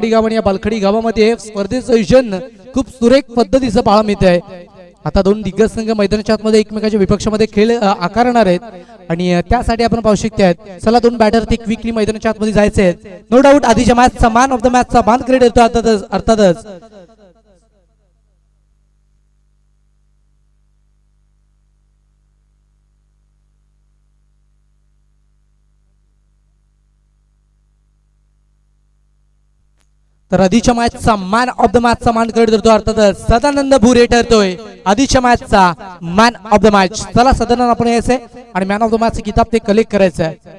गाव आणि या बालखडी गावामध्ये स्पर्धेचं आयोजन खूप सुरेख पद्धतीचं पाहायला मिळत आहे। आता दोन दिग्गज संघ मैदानाच्या आतमध्ये एकमेकांच्या विपक्षामध्ये खेळ आकारणार आहेत आणि त्यासाठी आपण पाहू शकतो चला दोन बॅटर ते क्विकली मैदानाच्या आतमध्ये जायचे आहेत। नो डाऊट आधीच्या मॅचचा मॅन ऑफ द मॅचचा मान क्रेड येतो अर्थातच तर आधीच्या मॅचचा मॅन ऑफ द मॅचचा मान क्रेड करतो अर्थातच सदानंद भुरे ठरतोय आधीच्या मॅचचा मॅन ऑफ द मॅच। चला सदानंद आपण यायचंय आणि मॅन ऑफ द मॅच किताब ते कलेक्ट करायचं आहे।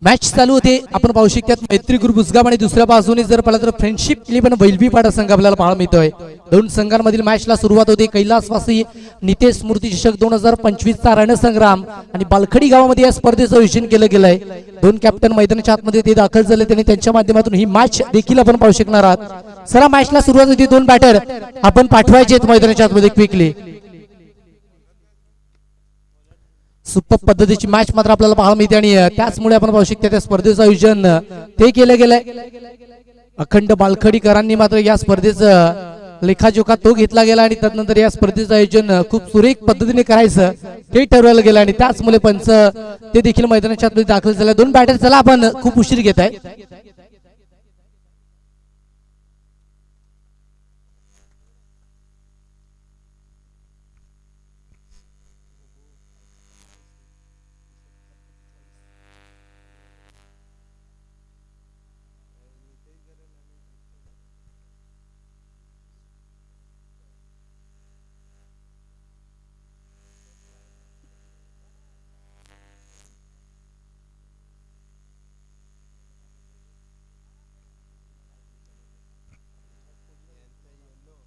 मॅच चालू होते आपण पाहू शकतात मैत्री ग्रुप उसगाव आणि दुसऱ्या बाजूने जर पाहिलं तर फ्रेंडशिप 11 वैलवीपाडा संघ आपल्याला पाहायला मिळतोय। दोन संघांमधील मॅचला सुरुवात होते कैलासवासी नितेश स्मृती चषक 2025 चा रणसंग्राम आणि बालखडी गावामध्ये या स्पर्धेचं आयोजन केलं गेलंय। दोन कॅप्टन मैदानाच्या आतमध्ये ते दाखल झाले त्यांनी त्यांच्या माध्यमातून ही मॅच देखील आपण पाहू शकणार आहात। चला मॅचला सुरुवात होती दोन बॅटर आपण पाठवायचे आहेत मैदानाच्या आतमध्ये क्विकली। सुपर पद्धतीची मॅच मात्र आपल्याला पाहायला मिळते आणि त्याचमुळे आपण पाहू शकतो त्या स्पर्धेचं आयोजन ते केलं गेलंय। अखंड बालखडीकरांनी मात्र या स्पर्धेचं लेखाजोखा तो घेतला गेला आणि त्यानंतर या स्पर्धेचं आयोजन खूप सुरेख पद्धतीने करायचं ते ठरवलं गेलं आणि त्याचमुळे पंच ते देखील मैदानाच्या आतमध्ये दाखल झाले। दोन बॅटर चला आपण खूप उशीर घेत आहे।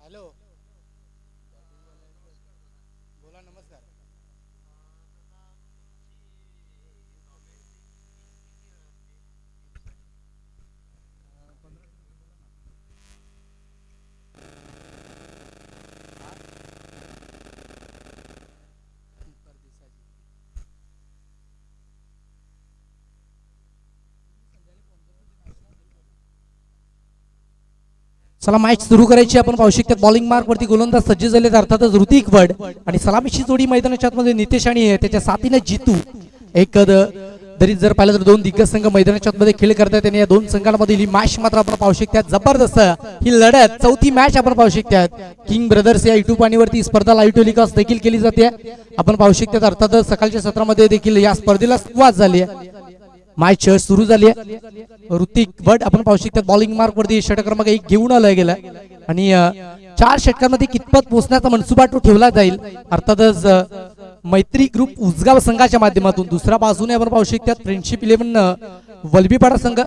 हॅलो बोला नमस्कार। चला मॅच सुरू करायची आपण पाहू शकतो बॉलिंग मार्क वरती गोलंदाज सज्ज झालेत अर्थातच ऋतिक वड आणि सलामीची जोडी मैदानाच्या आतमध्ये नितेश आणि त्याच्या साथीने जितू एक तरी जर पाहिलं तर दोन दिग्गज संघ मैदानाच्या आतमध्ये खेळ करतात आणि या दोन संघांमधील ही मॅच मात्र आपण पाहू शकतो जबरदस्त ही लढत चौथी मॅच आपण पाहू शकतो। किंग ब्रदर्स या युट्यूब वाहिनीवरती स्पर्धा लाईव्ह टेलिकास्ट देखील केली जाते आपण पाहू शकतो अर्थातच सकाळच्या सत्रामध्ये देखील या स्पर्धेला सुरुवात झाली आहे। मॅच सुरू झाली आहे। ऋतिक वड आपण पाहू शकतो बॉलिंग मार्क वरती षटक क्रमांक 1 घेऊन आला गेला आणि 4 षटकांमध्ये कितपत पोहोचण्याचा मनसुबा तो ठेवला जाईल अर्थातच मैत्री ग्रुप उसगाव संघाच्या माध्यमातून। दुसऱ्या बाजूने आपण पाहू शकतो फ्रेंडशिप 11 वलभीपाडा संघ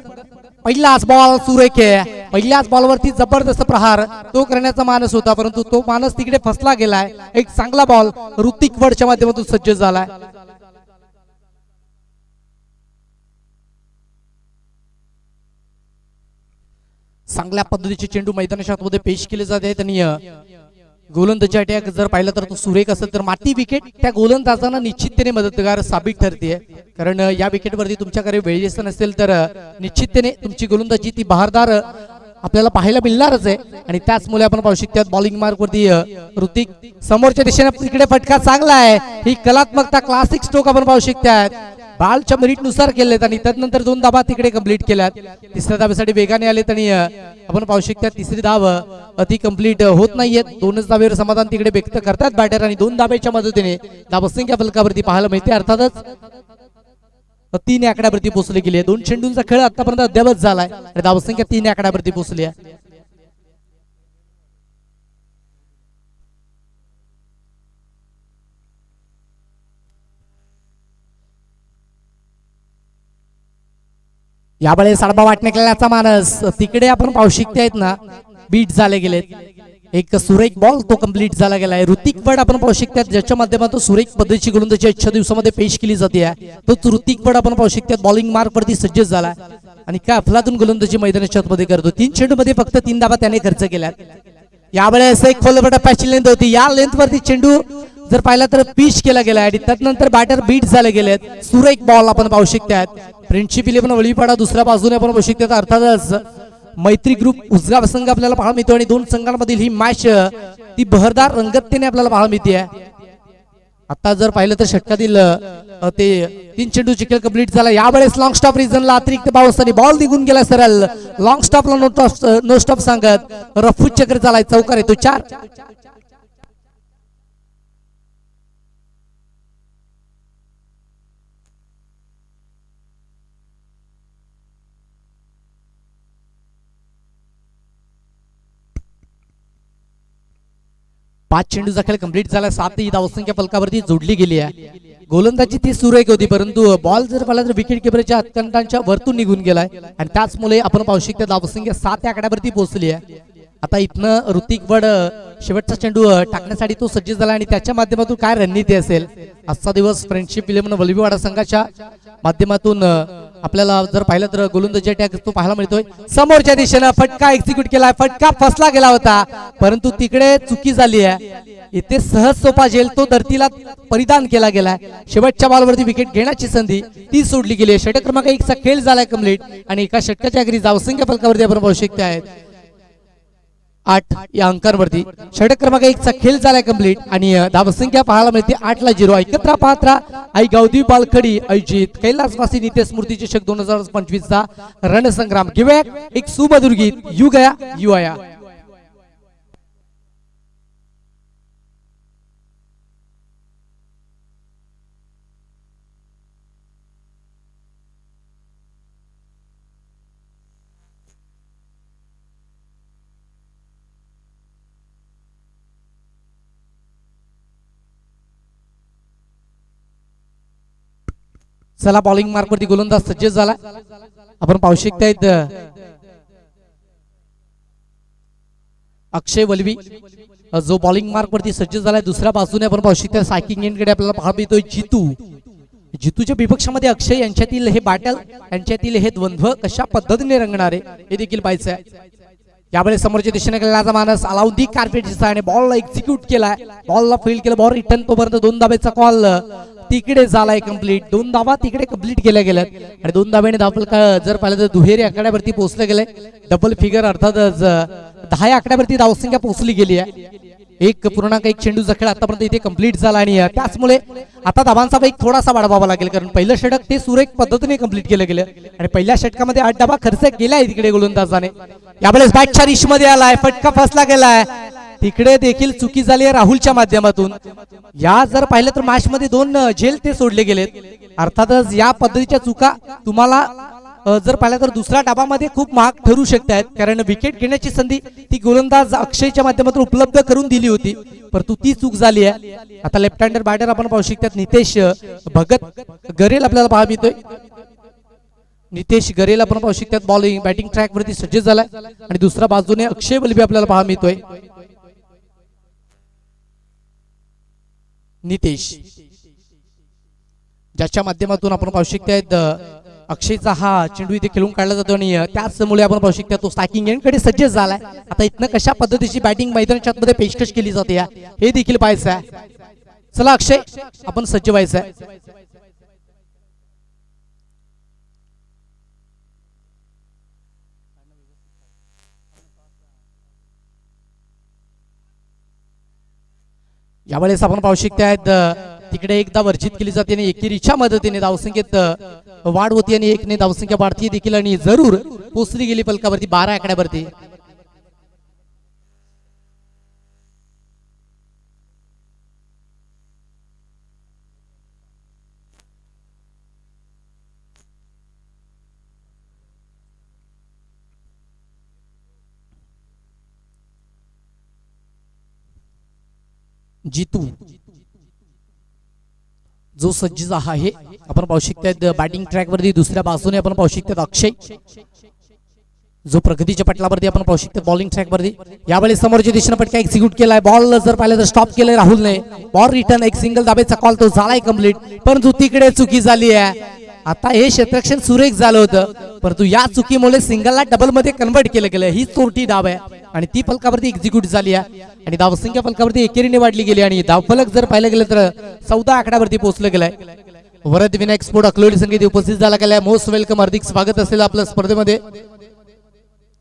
पहिलाच बॉल सुरेख आहे पहिल्याच बॉलवरती जबरदस्त प्रहार तो करण्याचा मानस होता परंतु तो मानस तिकडे फसला गेलाय। एक चांगला बॉल ऋतिक वडच्या माध्यमातून सज्ज झालाय। चांगल्या पद्धतीचे चेंडू मैदानाच्या आतमध्ये पेश केले जात आहेत आणि गोलंदाजी अटॅक जर पाहिलं तर तो सुरेख असेल तर माती विकेट त्या गोलंदाजांना निश्चिततेने मदतगार साबित ठरते कारण या विकेटवरती तुमच्याकडे वेळेस नसेल तर निश्चिततेने तुमची गोलंदाजी ती बहारदार आपल्याला पाहायला मिळणारच आहे आणि त्याचमुळे आपण पाहू शकतो बॉलिंग मार्क वरती ऋतिक समोरच्या दिशेने तिकडे फटका चांगला आहे ही कलात्मकता क्लासिक स्ट्रोक आपण पाहू शकतो बॉलच्या मेरिट नुसार केलेत आणि त्यानंतर 2 धाबा तिकडे कंप्लीट केल्यात। तिसऱ्या धाब्यासाठी वेगाने आलेत आणि आपण पाहू शकतो तिसरी धाव अति कंप्लीट होत नाहीयेत 2च धाब्यावर समाधान तिकडे व्यक्त करतात बॅटर आणि 2 धाब्याच्या मदतीने धावसंख्या फलकावरती पाहायला मिळते अर्थातच 3 आकड्यावरती पोहोचले गेले। 2 चेंडूंचा खेळ आतापर्यंत अद्यावत झालाय आणि धावसंख्या 3 आकड्यावरती पोहोचली आहे। यावेळेस साडबा वाटणे केल्याचा मानस तिकडे आपण पाहू शकतो आहेत ना बीट झाले गेलेत एक सुरेख बॉल तो कंप्लीट झाला गेला आहे. ऋतिक वड आपण पाहू शकतात ज्याच्या माध्यमातून सुरेख पद्धतीची गोलंदाजी आजच्या दिवसामध्ये पेश केली जाते. तोच ऋतिक वड आपण पाहू शकतात बॉलिंग मार्क वरती सज्ज झाला आणि काय अफलातून गोलंदाजी मैदानाच्या आतमध्ये करतो. 3 चेंडूमध्ये फक्त 3 धावा त्याने खर्च केल्यात. यावेळेस एक खोल टप्प्याची लेंथ होती. या लेंथ वरती चेंडू जर पाहिला तर पिच केला गेला आणि त्यानंतर बॅटर बीट झाले गेलेत. सुरेख बॉल आपण पाहू शकतात. फ्रेंडशिप 11 वळीपाडा दुसऱ्या बाजूने आपण पाहू शकतात. अर्थातच मैत्री ग्रुप उजगाव संघ आपल्याला पाहायला मिळतो आणि दोन संघांमधील ही मॅच ती बहरदार रंगततेने आपल्याला पाहायला मिळते. आता जर पाहिलं तर षटकातील ते 3 चेंडूची खेळ कंप्लीट झाला. यावेळेस लॉंग स्टॉप रिजनला अतिरिक्त पावसाने बॉल निघून गेला सरळ. लॉंग स्टॉपला नो स्टॉप सांगत रफू चक्र झालाय. चौकार येतो 4. 5 चेंडूचा खेळ कंप्लीट झाला. 7 धावसंख्या फलकावरती जोडली गेली आहे. गोलंदाजी ती सुरेख होती परंतु बॉल जर पाहिला तर विकेट किपरच्या अत्यंतांच्या वरतून निघून गेलाय आणि त्याचमुळे आपण पाहू शकतो धावसंख्या 7 या आकड्यावरती पोहोचली आहे. आता इथनं ऋतिक वड शेवटचा चेंडू टाकण्यासाठी तो सज्ज झाला आणि त्याच्या माध्यमातून काय रणनीती असेल. आजचा दिवस फ्रेंडशिप 11 वलवीवाडा संघाच्या माध्यमातून आपल्याला जर पाहिलं तर गोलंदाजी अटॅक तो पाहायला मिळतोय. समोरच्या दिशेनं फटका एक्झिक्यूट केलाय. फटका फसला गेला होता परंतु तिकडे चुकी झाली आहे. इथे सहज सोपा झेल तो धरतीला परिधान केला गेलाय. शेवटच्या बॉलवरती विकेट घेण्याची संधी ती सोडली गेली. षटक क्रमांक 1 चा खेळ झालाय कंप्लीट आणि एका षटकाच्या अगदी धावसंख्या फलकावरती आपण पाहू शकतो आहेत 8 या अंकांवरती. षटक क्रमांक 1 चा खेळ झालाय कंप्लीट आणि धावसंख्या पाहायला मिळते 8-0. ऐकत्रा पात्रा आई गावदेवी बालखडी अजित कैलासवासी नित्य स्मृती चषक 2025 चा रणसंग्राम घेऊया एक सुमधुर गीत यू गया यू आया. चला बॉलिंग मार्क वरती गोलंदाज सज्ज झाला. आपण पाहू शकतायत अक्षय वलवी जो बॉलिंग मार्क वरती सज्ज झालाय. दुसऱ्या बाजूने आपण पाहू शकतो सायकिंग एंडकडे आपल्याला पाहायला मिळतोय जितूच्या विपक्षामध्ये अक्षय यांच्यातील हे बॅटल यांच्यातील हे द्वंद्व कशा पद्धतीने रंगणार आहे हे देखील पाहायचं आहे. यावेळेस समोरच्या दिशेने केलेला मानस अलाउद्दीन कार्पेटचा आणि बॉलला एक्झिक्यूट केलाय. बॉलला फील्ड केलं. बॉल रिटर्न तोपर्यंत 2 धाब्याचा कॉल तिकडे झालाय कंप्लीट. 2 धावा तिकडे कंप्लीट केल्या गेल्यात आणि 2 धाब्याने धावल जर पाहिलं तर दुहेरी आकड्यावरती पोहोचले गेले. डबल फिगर अर्थातच 10 आकड्यावरती धावसंख्या पोहोचली गेली आहे. 1.1 चेंडूचा खेळ आतापर्यंत इथे कंप्लीट झाला आणि त्याचमुळे आता धावांचा वेग थोडासा वाढवावा लागेल कारण पहिलं षटक ते सुरेख पद्धतीने कंप्लीट केलं गेलं आणि पहिल्या षटकामध्ये 8 धावा खर्च केलाय तिकडे गोलंदाजाने. यावेळेस बॅटच्या रिशमध्ये आलाय. फटका फसला गेलाय. तिकडे देखील चुकी झाली आहे राहुलच्या माध्यमातून. या जर पाहिलं तर मॅच मध्ये 2 झेल ते सोडले गेलेत. अर्थातच या पद्धतीच्या चुका तुम्हाला जर पाहिलं तर दुसऱ्या डाबामध्ये खूप महाग ठरू शकतात कारण विकेट घेण्याची संधी ती गोलंदाज अक्षयच्या माध्यमातून उपलब्ध करून दिली होती परंतु ती चूक झाली आहे. आता लेफ्ट हँडर बॅटर आपण पाहू शकतात नितेश भगत गरेल आपल्याला पाहायला मिळतोय. नितेश गरेल आपण पाहू शकतात बॉलिंग बॅटिंग ट्रॅक वरती सज्ज झालाय आणि दुसऱ्या बाजूने अक्षय वलवी आपल्याला पाहायला मिळतोय. नितेश ज्याच्या माध्यमातून आपण पाहू शकतात अक्षयचा हा चेंडू इथे खेळून काढला जातो आणि त्याचमुळे आपण पाहू शकतो तो स्ट्रायकिंग एंडकडे सज्ज झालाय. आता इथनं कशा पद्धतीची बॅटिंग मैदानाच्या आतमध्ये पेशकश केली जाते हे देखील पाहायचं आहे. चला अक्षय आपण सज्ज व्हायचं आहे. यावेळेस आपण पाहू शकतायत तिकडे एकदा वर्जित केली जाते आणि एकेरीच्या मदतीने धावसंख्येत वाढ होती आणि 1 ने धावसंख्या वाढती देखील आणि जरूर पोहोचली गेली फलकावरती 12 आकड्यावरती. जितू जो सज्ज आहे आपण पाहू शकतात बॅटिंग ट्रॅक वरती. दुसऱ्या बाजूने आपण पाहू शकतात अक्षय जो प्रगतीच्या पटलावरती आपण पाहू शकतो बॉलिंग ट्रॅक वरती यावेळी समोरच्या दिशेने पटका एक्झिक्यूट केलाय बॉल जर पाहिलं तर स्टॉप केलंय राहुलने बॉल रिटर्न एक सिंगल दाबेचा कॉल तो झालाय कंप्लीट परंतु तिकडे चुकी झाली आहे आता हे क्षेत्ररक्षण सुरेख झालं होतं परंतु या चुकीमुळे सिंगलला डबल मध्ये कन्वर्ट केलं गेलं ही चोरटी डाव आहे आणि ती फलकावरती एक्झिक्यूट झाली आहे आणि धावसंख्या फलकावरती एकेरीने वाढली गेली आणि धावफलक जर पाहिलं गेलं तर 14 आकड्यावरती पोहोचलं गेलंय वरद विनायक स्पोर्ट अकलोडी संघात उपस्थित झाला गेलाय मोस्ट वेलकम हार्दिक स्वागत असेल आपल्या स्पर्धेमध्ये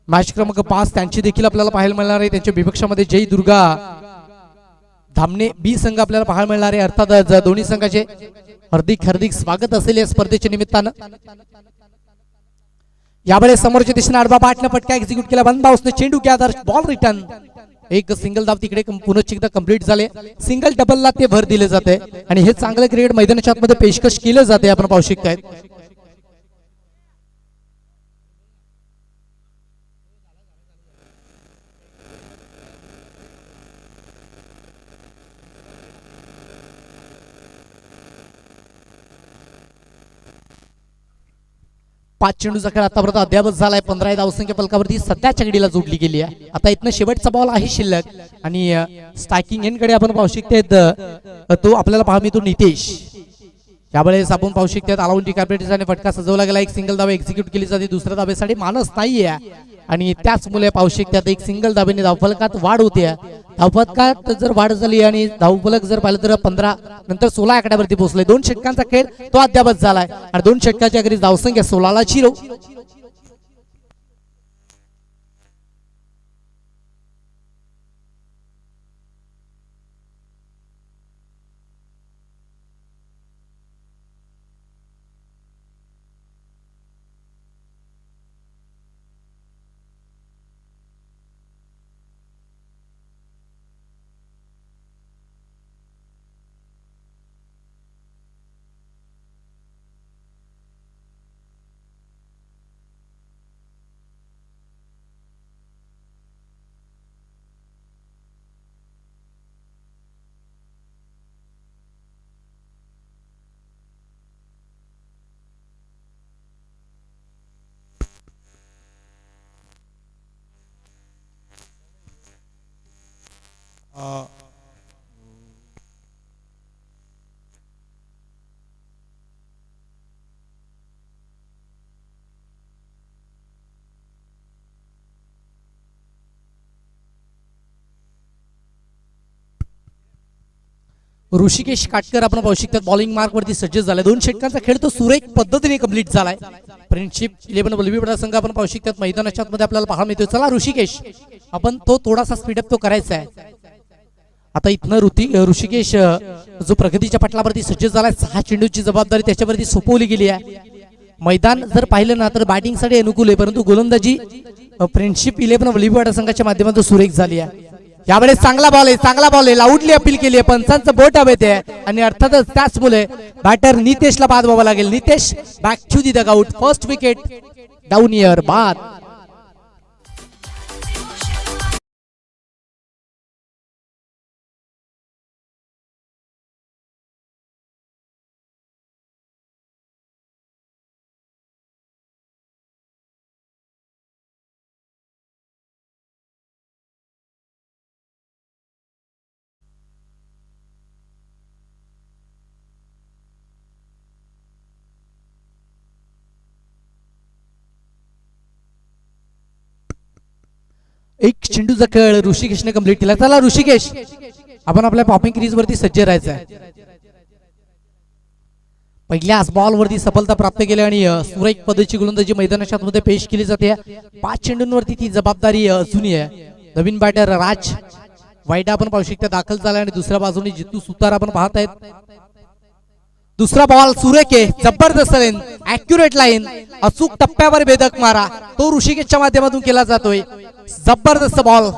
मॅच क्रमांक 5 त्यांची देखील आपल्याला पाहायला मिळणार आहे त्यांच्या विपक्षामध्ये जय दुर्गा धामणे बी संघ आपल्याला पाहायला मिळणार आहे अर्थातच दोन्ही संघाचे हार्दिक हार्दिक स्वागत असेल या स्पर्धेच्या निमित्तानं यावेळेस समोरच्या दिशेने आडवा पाटनं पटका एक्झिक्यूट केला वन बाउन्सने चेंडू गॅदर बॉल रिटर्न एक सिंगल धाव तिकडे पुनश्च एकदा कंप्लीट झाले सिंगल डबलला ते भर दिले जाते आणि हे चांगलं क्रिकेट मैदानाच्या आतमध्ये पेशकश केलं जाते आपण पाहू शकताय 5 चेंडूचा खेळ आतापर्यंत अद्यावत झालाय 15 धावसंख्या फलकावरती सध्याच्या घडीला जोडली गेली आहे आता इथनं शेवटचा बॉल आहे शिल्लक आणि स्ट्रायकिंग एंडकडे आपण पाहू शकतो तो आपल्याला पाहायला मिळतो नितेश यावेळेस आपण पाहू शकतो अलाउंटी कॅप्टनने फटका सजवला गेला एक सिंगल धाव एक्झिक्यूट केली जाते दुसऱ्या धावेसाठी मानस नाहीये आणि त्याचमुळे पाहू शकतात एक सिंगल धावेने धावफलकात वाढ होते धावफलकात जर वाढ झाली आणि धावफलक जर पाहिलं तर 15 नंतर 16 आकड्यावरती पोहोचले 2 षटकांचा खेळ तो अद्यावत झालाय आणि 2 षटकाच्या अखेरीस धावसंख्या 16 ला 0 ऋषिकेश काटकर आपण पाहू शकतात बॉलिंग मार्क वरती सज्ज झालाय 2 षटकांचा खेळ तो सुरेख पद्धतीने कंप्लीट झालाय फ्रेंडशिप 11 बलवीपडा संघ आपण पाहू शकतात मैदानाच्या आतमध्ये आपल्याला पाहायला मिळतो चला ऋषिकेश आपण तो थोडासा स्पीडअप तो करायचा आहे आता इथनं ऋषिकेश जो प्रगतीच्या पटलावरती सज्ज झालाय 6 चेंडूची जबाबदारी त्याच्यावरती सोपवली गेली आहे मैदान जर पाहिलं ना तर बॅटिंग साठी अनुकूल आहे परंतु गोलंदाजी फ्रेंडशिप 11 बलवीपडा संघाच्या माध्यमातून सुरेख झाली आहे यावेळेस चांगला बॉल आहे लाऊडली अपील केली आहे पंचांचं बोट हवे ते आणि अर्थातच त्याचमुळे बॅटर नितेशला बाद व्हावं लागेल Nitesh back to the dugout first wicket down Iyer बाद एक चेंडूचा खेळ ऋषिकेशने कंप्लीट केला चला ऋषिकेश आपण आपल्या पॉपिंग क्रीज वरती सज्ज राहायचं आहे पहिल्याच बॉल वरती सफलता प्राप्त केली आणि सुरेख पद्धतीची गोलंदाजी मैदानाच्या आतमध्ये पेश केली जाते 5 चेंडूंवरती ती जबाबदारी अजूनही आहे नवीन बॅटर राज वाईट आपण पाहू शकता दाखल झाला आणि दुसऱ्या बाजूने जितू सुतार आपण पाहत आहेत दुसरा बॉल सुरेख आहे जबरदस्त लाईन ऍक्युरेट लाईन अचूक टप्प्यावर भेदक मारा तो ऋषिकेशच्या माध्यमातून केला जातोय जबरदस्त बॉल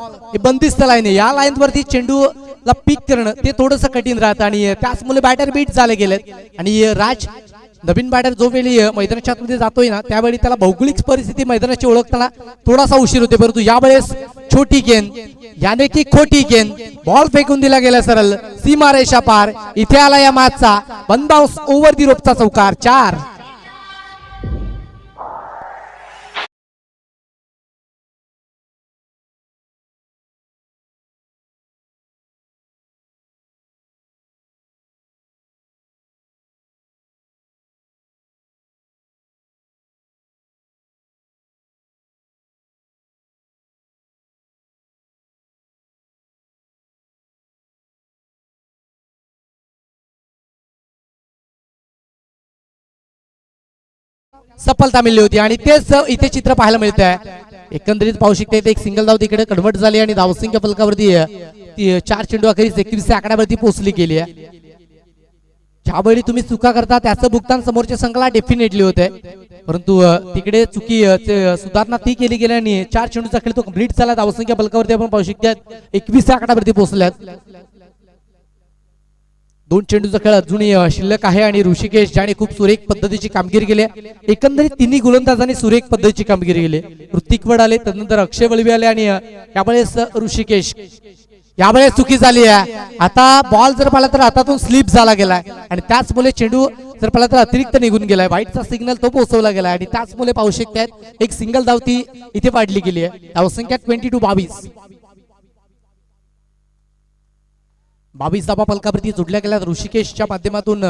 बंदिस्त लाईन आहे या लाईन वरती चेंडूला पिक करणं ते थोडंसं कठीण राहतं आणि त्याचमुळे बॅटर बीट झाले गेलेत आणि राज नवीन बॅटर जो वेळी मैदानाच्या आतमध्ये जातोय ना त्यावेळी त्याला भौगोलिक परिस्थिती मैदानाची ओळखताना थोडासा उशीर होते परंतु यावेळेस छोटी गेंद याने की खोटी गेंद बॉल फेकून दिला गेला सरळ सीमारेषा पार इथे आला या मॅचचा 1 बाउन्स ओव्हर दी रोपचा चौकार 4 सफलता मिळली होती आणि तेच इथे चित्र पाहायला मिळत आहे. एकंदरीत पाहू शकता एक सिंगल धाव तिकडे कन्वर्ट झाली आणि धावसंख्या फलकावरती 4 चेंडू अखेरीस 21 आकड्यावरती पोहोचली गेली आहे. ज्यावेळी तुम्ही चुका करता त्याचं भुगतान समोरच्या संघाला डेफिनेटली होते, परंतु तिकडे चुकी सुधारणा ती केली गेली आणि 4 चेंडूचा खेळ तो कंप्लीट झाला. धावसंख्या फलकावरती आपण पाहू शकता 21 आकड्यावरती पोहोचल्यात. 2 चेंडूचा खेळ अजूनही शिल्लक आहे आणि ऋषिकेश ज्याने खूप सुरेख पद्धतीची कामगिरी केली. एकंदरीत तिन्ही गोलंदाजांनी सुरेख पद्धतीची कामगिरी केली. ऋतिक वड आले, त्यानंतर अक्षय वळवी आले आणि यावेळेस ऋषिकेश. यावेळेस चुकी झाली आहे. आता बॉल जर पाहिला तर हातातून स्लिप झाला गेलाय आणि त्याचमुळे चेंडू जर पाहिला तर अतिरिक्त निघून गेलाय. व्हाईटचा सिग्नल तो पोहोचवला गेलाय आणि त्याचमुळे पाहू शकतात एक सिंगल धाव ती इथे वाढली गेली आहे. धावसंख्या 22. 22 धावा फलकावरती जोडल्या गेल्या. ऋषिकेशच्या माध्यमातून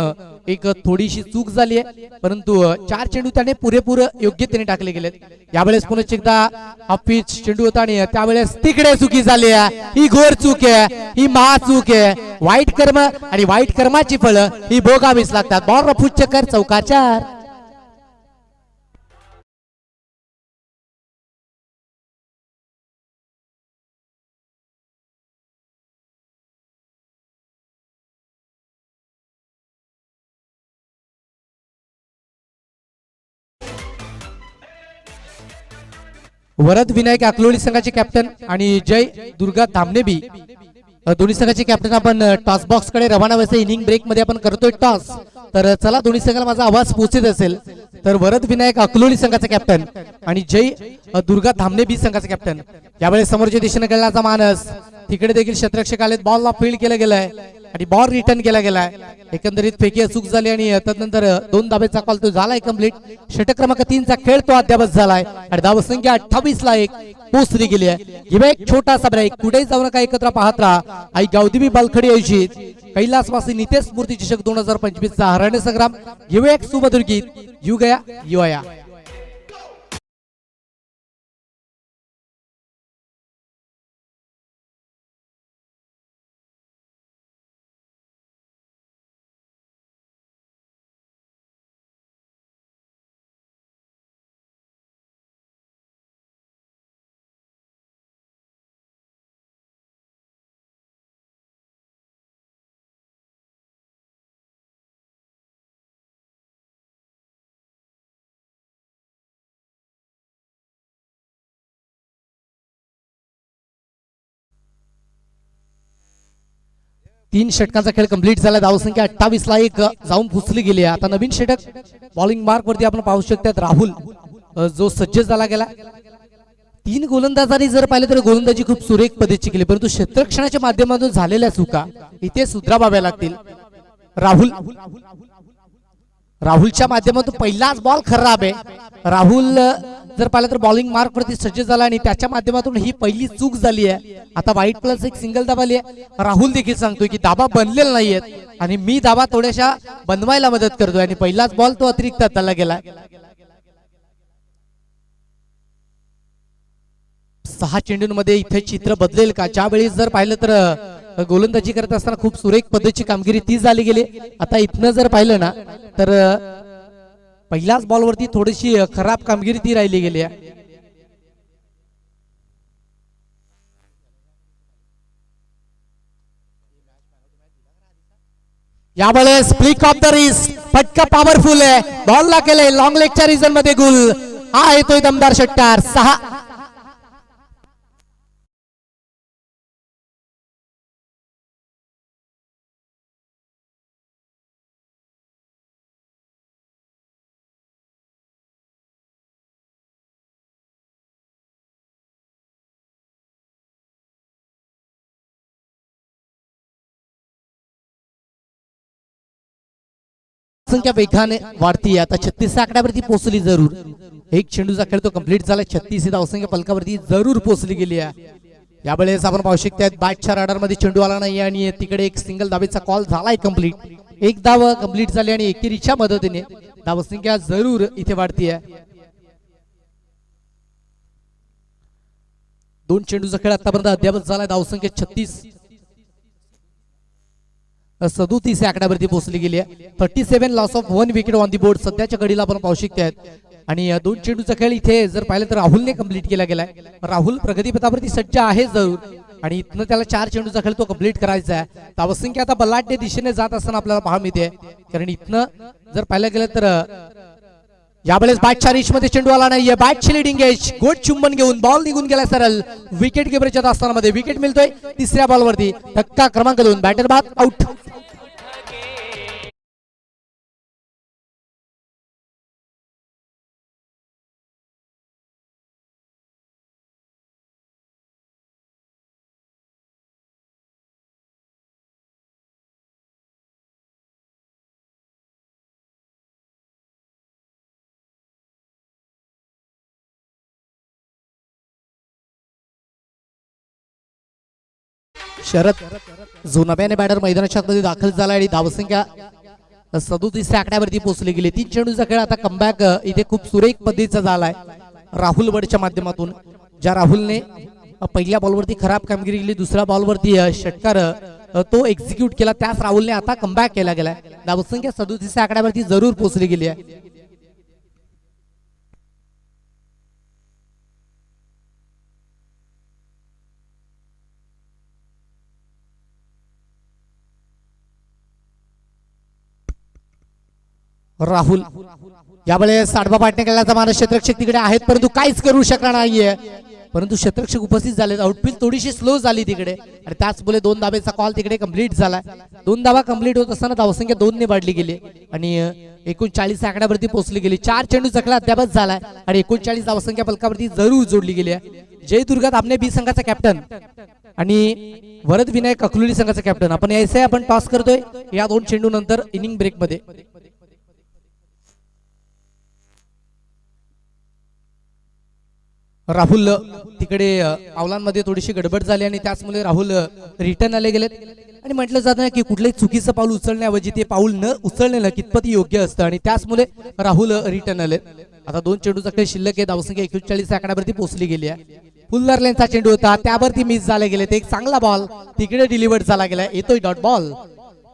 एक थोडीशी चूक झाली आहे, परंतु 4 चेंडू त्याने पुरेपूर योग्यतेने टाकले गेलेत. यावेळेस पुन्हा एकदा हा पिच चेंडू होता आणि त्यावेळेस तिकडे चुकी झाली आहे. ही घोर चूक आहे, ही महाचूक आहे. वाईट कर्म आणि वाईट कर्माची फळं ही भोगावीच लागतात. बॉल रफूच चक्कर चौकाचार. वरद विनायक अकलोली संघाचे कॅप्टन आणि जय दुर्गा धामनेबी दोन्ही संघाचे कॅप्टन आपण टॉस बॉक्स कडे रवाना व्हायचं. इनिंग ब्रेक मध्ये आपण करतोय टॉस. तर चला दोन्ही संघाला माझा आवाज पोहोचत असेल तर वरद विनायक अकलोली संघाचा कॅप्टन आणि जय दुर्गा धामनेबी संघाचा कॅप्टन. यावेळेस समोरच्या दिशेने खेळण्याचा मानस. तिकडे देखील क्षेत्ररक्षक आलेत. बॉलला फील्ड केलं गेलंय आणि बॉल रिटर्न केला गेलाय. एकंदरीत फेकी चूक झाली आणि त्यानंतर 2 धाब्याचा कॉल तो झालाय कंप्लीट. षटक क्रमांक 3 चा खेळ तो अद्यावत झालाय आणि धावसंख्या 28 ला 1 पोहोचली गेली आहे. किंवा एक छोटासा ब्रेक. कुठे जाऊ नका, एकत्र पाहत राहा. आई गावदेवी बालखडी आयोजित कैलासवासी नितेश मूर्ती चषक 2025 चा हरण्य संग्राम. घेऊया एक सुमधुर गीत. यू गया यू आया. तीन षटकांचा खेळ कंप्लीट झाला. धावसंख्या 28 ला 1 जाऊन पुचली गेली आहे. आता नवीन षटक बॉलिंग मार्क वरती आपण पाहू शकतात. राहुल जो सज्ज झाला गेला. 3 गोलंदाजांनी जर पाहिलं तर गोलंदाजी खूप सुरेख पद्धतीची केली, परंतु क्षेत्ररक्षणाच्या माध्यमातून झालेल्या चुका इथे सुधाराव्या लागतील. राहुलच्या माध्यमातून पहिलाच बॉल खराब आहे. राहुल जर पाहिलं तर बॉलिंग मार्क वरती सज्ज झाला आणि त्याच्या माध्यमातून ही पहिली चूक झाली आहे. आता वाईट प्लस 1 सिंगल धाबा आली आहे. राहुल देखील सांगतोय की धाबा बनलेला नाहीयेत आणि मी धाबा थोड्याशा बनवायला मदत करतोय आणि पहिलाच बॉल तो अतिरिक्त हाताला गेला. 6 चेंडूंमध्ये इथे चित्र बदलेल का? ज्यावेळी जर पाहिलं तर गोलंदाजी करत असताना खूप सुरेख पद्धतीची कामगिरी ती झाली गेली. आता इथनं जर पाहिलं ना तर पहिल्याच बॉलवरती थोडीशी खराब कामगिरी ती राहिली गेली आहे. यावेळेस फ्लिक ऑफ द रिस्ट. फटका पॉवरफुल आहे. बॉलला केलंय लॉंग लेगच्या रिजन मध्ये गुल. हा येतोय दमदार षटकार. 6. संख्या वेगाने वाढती. आता 36 आकड्यावरती पोहोचली जरूर. 1 चेंडूचा खेळ तो कंप्लीट झाला. 36 धावसंख्या फलकावरती जरूर पोहोचली गेली आहे. यावेळेस आपण पाहू शकता बॅटच्या राडार मध्ये चेंडू आला नाही आणि तिकडे एक सिंगल धावेचा कॉल झालाय कंप्लीट. 1 धाव कंप्लीट झाली आणि एकेरीच्या मदतीने धावसंख्या जरूर इथे वाढती आहे. 2 चेंडूचा खेळ आतापर्यंत अद्यावत झाला. धावसंख्या 36 37 आकड्यावरती पोहोचली गेली आहे. 37 loss of 1 wicket on the board. सध्याच्या घडीला आपण पाहू शकतात आणि दोन चेंडूचा खेळ इथे जर पाहिलं तर राहुलने कंप्लीट केला गेलाय. राहुल प्रगतीपथावरती सज्ज आहे जरूर आणि इथनं त्याला 4 चेंडूचा खेळ तो कंप्लीट करायचा आहे. धावसंख्या आता बलाढ्य दिशेने जात असताना आपल्याला पाहायला मिळते, कारण इथनं जर पाहिलं गेलं तर यावेळेस बॅटच्या रिच मध्ये चेंडू आला नाहीये. बॅटची लिडिंग एज गोड चुंबन घेऊन बॉल निघून गेला सरळ विकेट किपरच्या दास्तानामध्ये. विकेट मिळतोय तिसऱ्या बॉलवरती. धक्का क्रमांक 2 बॅटर बाद आउट. शरद जो नव्याने बॅटर मैदानाच्या आतमध्ये दाखल झाला आणि धावसंख्या 37 आकड्यावरती पोहोचली गेली. 3 चेंडूचा खेळ आता कमबॅक इथे खूप सुरेख पद्धतीचा झालाय राहुल वडच्या माध्यमातून. ज्या राहुलने पहिल्या बॉलवरती खराब कामगिरी केली, दुसऱ्या बॉलवरती षटकार तो एक्झिक्यूट केला, त्याच राहुलने आता कमबॅक केला गेलाय. धावसंख्या 37 आकड्यावरती जरूर पोहोचली गेली आहे. राहुल यावेळेस आडवा पाटणे केल्याचा मानस क्षेत्ररक्षक तिकडे आहेत, परंतु काहीच करू शकणार नाहीये. परंतु क्षेत्ररक्षक उपस्थित झाले. आउटफील्ड थोडीशी स्लो झाली तिकडे आणि त्याचमुळे 2 धाब्याचा कॉल तिकडे कंप्लीट झाला. 2 धावा कंप्लीट होत असताना धावसंख्या 2 ने वाढली गेली आणि 39 आकड्यावरती पोहोचली गेली. 4 चेंडू चकला अद्यापच झालाय आणि 39 धावसंख्या फलकावरती जरूर जोडली गेली आहे. जय दुर्गा धामणे बी संघाचा कॅप्टन आणि वरद विनायक अकलुली संघाचा कॅप्टन. आपण यायचे आपण टॉस करतोय या 2 चेंडू नंतर इनिंग ब्रेक मध्ये. राहुल तिकडे पावलांमध्ये थोडीशी गडबड झाली आणि त्याचमुळे राहुल रिटर्न आले गेलेत आणि म्हटलं जात नाही की कुठलंही चुकीचं पाऊल उचलण्याऐवजी ते पाऊल न उचललेलं कितपत योग्य असतं आणि त्याचमुळे राहुल रिटर्न आले. आता 2 चेंडूचा खेळ शिल्लक आहे. धावसंख्या 41 आकड्यावरती पोहोचली गेली आहे. फुल्लर लेनचा चेंडू होता, त्यावरती मिस झाले गेले. एक चांगला बॉल तिकडे डिलिव्हर्ड झाला गेला. येतोय डॉट बॉल.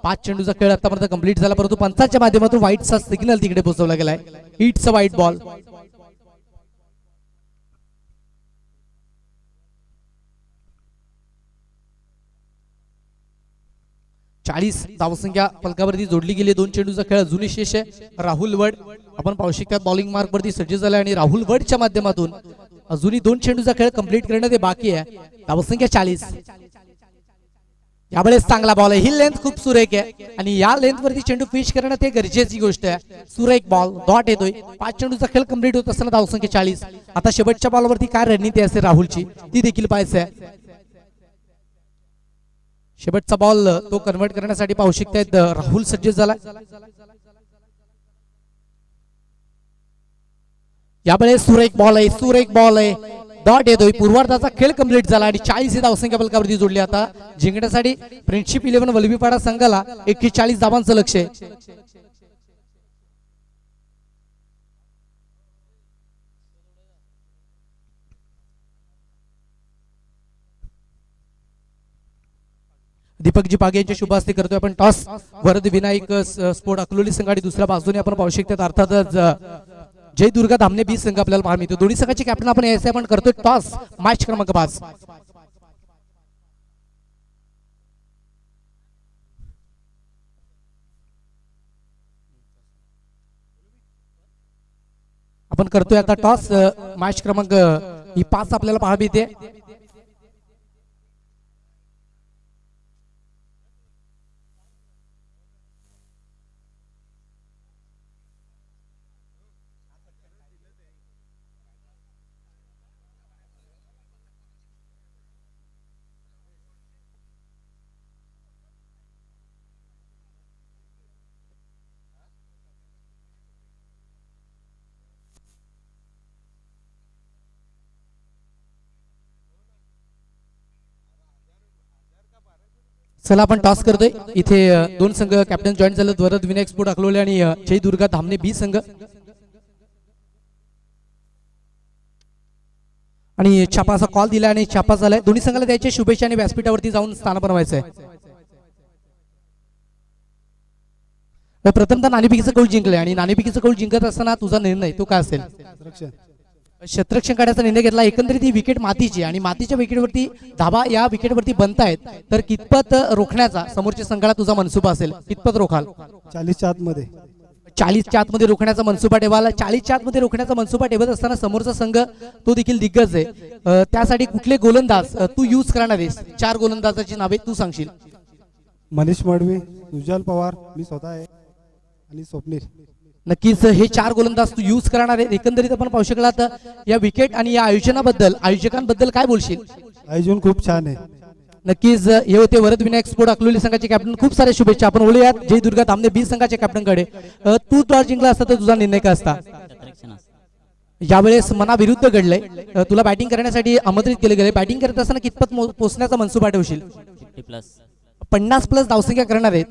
5 चेंडूचा खेळ आतापर्यंत कंप्लीट झाला, परंतु पंचाच्या माध्यमातून व्हाईटचा सिग्नल तिकडे पोहोचवला गेलाय. It's a white ball. 40 धावसंख्या फलकावरती जोडली गेली. 2 चेंडूचा खेळ अजूनही शेष आहे. राहुल वड आपण पाहू शकता बॉलिंग मार्क वरती सज्ज झाला आणि राहुल वडच्या माध्यमातून अजूनही 2 चेंडूचा खेळ कंप्लीट करणं ते बाकी आहे. धावसंख्या 40. यावेळेस चांगला बॉल आहे. ही लेंथ खूप सुरेख आहे आणि या लेंथ वरती चेंडू फिश करणं ते गरजेची गोष्ट आहे. सुरेख बॉल डॉट येतोय. 5 चेंडूचा खेळ कंप्लीट होत असताना धावसंख्या 40. आता शेवटच्या बॉलवरती काय रणनीती असते राहुलची ती देखील पाहायचं आहे. शेवटचा बॉल तो कन्वर्ट करण्यासाठी पाहू शकतायत राहुल सज्ज झाला. यावेळेस सुरेख बॉल आहे. सुरेख बॉल आहे. डॉट येतोय. पूर्वार्धाचा खेळ कंप्लीट झाला आणि 40 ही धावसंख्या फलकावरती जोडली. आता जिंकण्यासाठी फ्रेंडशिप 11 वलभीपाडा संघाला 41 धावांचं लक्ष आहे. दीपकजी पागे यांच्या शुभ हस्ते करतोय आपण टॉस. वरद विनायक स्पोर्ट अकलोली संघ आणि दुसऱ्या बाजूने आपण पाहू शकतात अर्थातच जय दुर्गा धामणे बी संघ आपल्याला पाहायला मिळतो. दोन्ही संघाचे कॅप्टन आपण यायचे आपण करतोय टॉस. मॅच क्रमांक 5. आपण करतोय आता टॉस. मॅच क्रमांक ही 5 आपल्याला पाहायला मिळते. चला आपण टॉस करतोय. इथे 2 संघ कॅप्टन जॉईन झाले. वरद विनायक स्पोर्ट अकलोले आणि जय दुर्गा धामणे बी संघ. आणि छापाचा कॉल दिला आणि छापा झालाय. दोन्ही संघाला द्यायचे शुभेच्छा आणि व्यासपीठावरती जाऊन स्थान बनवायचंय. प्रथमतः नाणेफेकीचं कौल जिंकले आणि नाणेफेकीचं कौल जिंकत असताना तुझा निर्णय तो काय असेल? क्षेत्ररक्षण काढण्याचा निर्णय घेतला. एकंदरीत ही विकेट मातीची आणि मातीच्या विकेटवरती धाबा या विकेटवरती बनतायत, तर कितपत रोखण्याचा समोरच्या संघाला तुझा मनसुबा असेल? कितपत रोखाल? 40च्या आतमध्ये. 40च्या आतमध्ये रोखण्याचा मनसुबा ठेवाल. 40च्या आतमध्ये रोखण्याचा मनसुबा ठेवत असताना समोरचा संघ तो देखील दिग्गज आहे. त्यासाठी कुठले गोलंदाज तू यूज करणार आहेस? 4 गोलंदाजाची नावे तू सांगशील. मनीष मडवी, सुजल पवार, मी स्वतः आहे आणि स्वप्नील. नक्कीच हे 4 गोलंदाज तू यूज करणार आहे. एकंदरीत आपण पाहू शकलात या विकेट आणि या आयोजकांबद्दल काय बोलशील? आयोजन खूप छान आहे. नक्कीच हे होते वरद विनायक स्पोर्ट अकलोली संघाचे कॅप्टन. खूप सारे शुभेच्छा. आपण बोलूयात जय दुर्गा तांबे बी संघाच्या कॅप्टन कडे. तू टॉस जिंकला असता तर तुझा निर्णय काय असता? यावेळेस मनाविरुद्ध घडलंय. तुला बॅटिंग करण्यासाठी आमंत्रित केले गेले. बॅटिंग करत असताना कितपत पोहोचण्याचा मनसुबा ठेवशील? 50+ धावसंख्या करणार आहेत.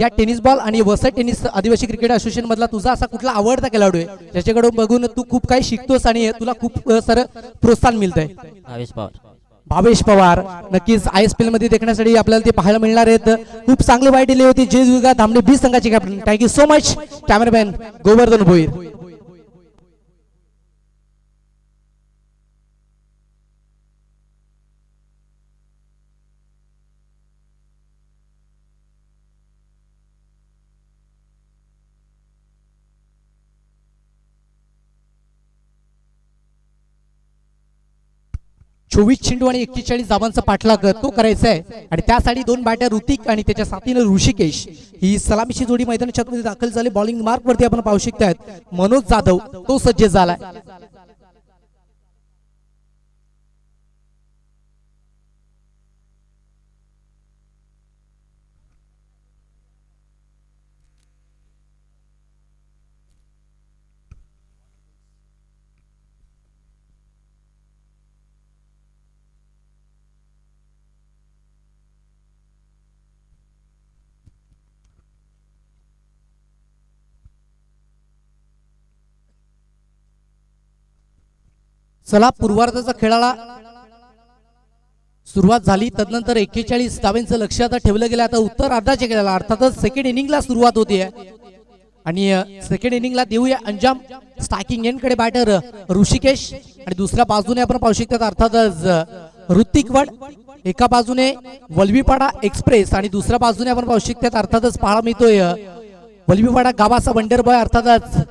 या टेनिस बॉल आणि वसई टेनिस आदिवासी क्रिकेट असोसिएशन मधला तुझा असा कुठला आवडता खेळाडू आहे ज्याच्याकडून बघून तू खूप काही शिकतोस आणि तुला खूप सारं प्रोत्साहन मिळतंय? भावेश पवार. नक्कीच ISPL मध्ये देखण्यासाठी आपल्याला ते पाहायला मिळणार आहेत. खूप चांगली बाईट दिली होती जय दुर्गा धामणे बी संघाचे captain. Thank you so much cameraman Govardhan Bhoir. चोवीस चेंडू आणि 41 धावांचा पाठलाग तो करायचा आहे आणि त्यासाठी 2 बॅटर ऋतिक आणि त्याच्या साथीने ऋषिकेश ही सलामीची जोडी मैदानाच्या आतमध्ये दाखल झाली. बॉलिंग मार्क वरती आपण पाहू शकतात मनोज जाधव तो सज्ज झालाय. चला पूर्वार्धाचा खेळाला सुरुवात झाली. तदनंतर 41 धावांचं लक्ष आता ठेवलं गेलं. आता उत्तरार्धाच्या खेळाला अर्थातच सेकंड इनिंगला सुरुवात होती आणि सेकंड इनिंगला देऊया अंजाम. स्ट्रायकिंग एंड कडे बॅटर ऋषिकेश आणि दुसऱ्या बाजूने आपण पाहू शकतात अर्थातच ऋतिक वड. एका बाजूने वल्वीपाडा एक्सप्रेस आणि दुसऱ्या बाजूने आपण पाहू शकतात अर्थातच पाहायला मिळतोय वल्वीपाडा गावाचा वंडर बॉय अर्थातच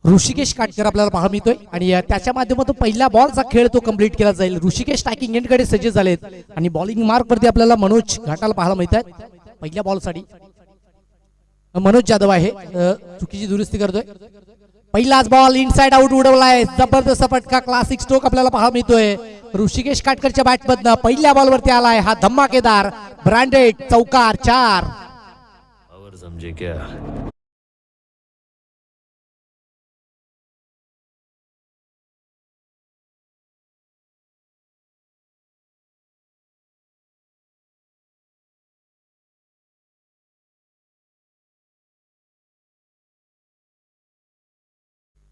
ऋषिकेश काटकर आपल्याला पाहायला मिळतोय आणि त्याच्या माध्यमातून पहिल्या बॉलचा खेळ तो कंप्लीट केला जाईल. ऋषिकेश स्ट्रायकिंग एंड कडे सज्ज झालेत आणि बॉलिंग मार्क वरती आपल्याला मनोज घाटाला पाहायला मिळतात. पहिल्या बॉल साठी मनोज जाधव आहे. चुकीची दुरुस्ती करतोय. पहिलाच बॉल इनसाइड आउट उडवलाय. जबरदस्त फटका क्लासिक स्ट्रोक आपल्याला पाहायला मिळतोय ऋषिकेश काटकरच्या बॅट मधनं. पहिल्या बॉल वरती आलाय हा धमाकेदार ब्रँडेड चौकार 4. समझे क्या?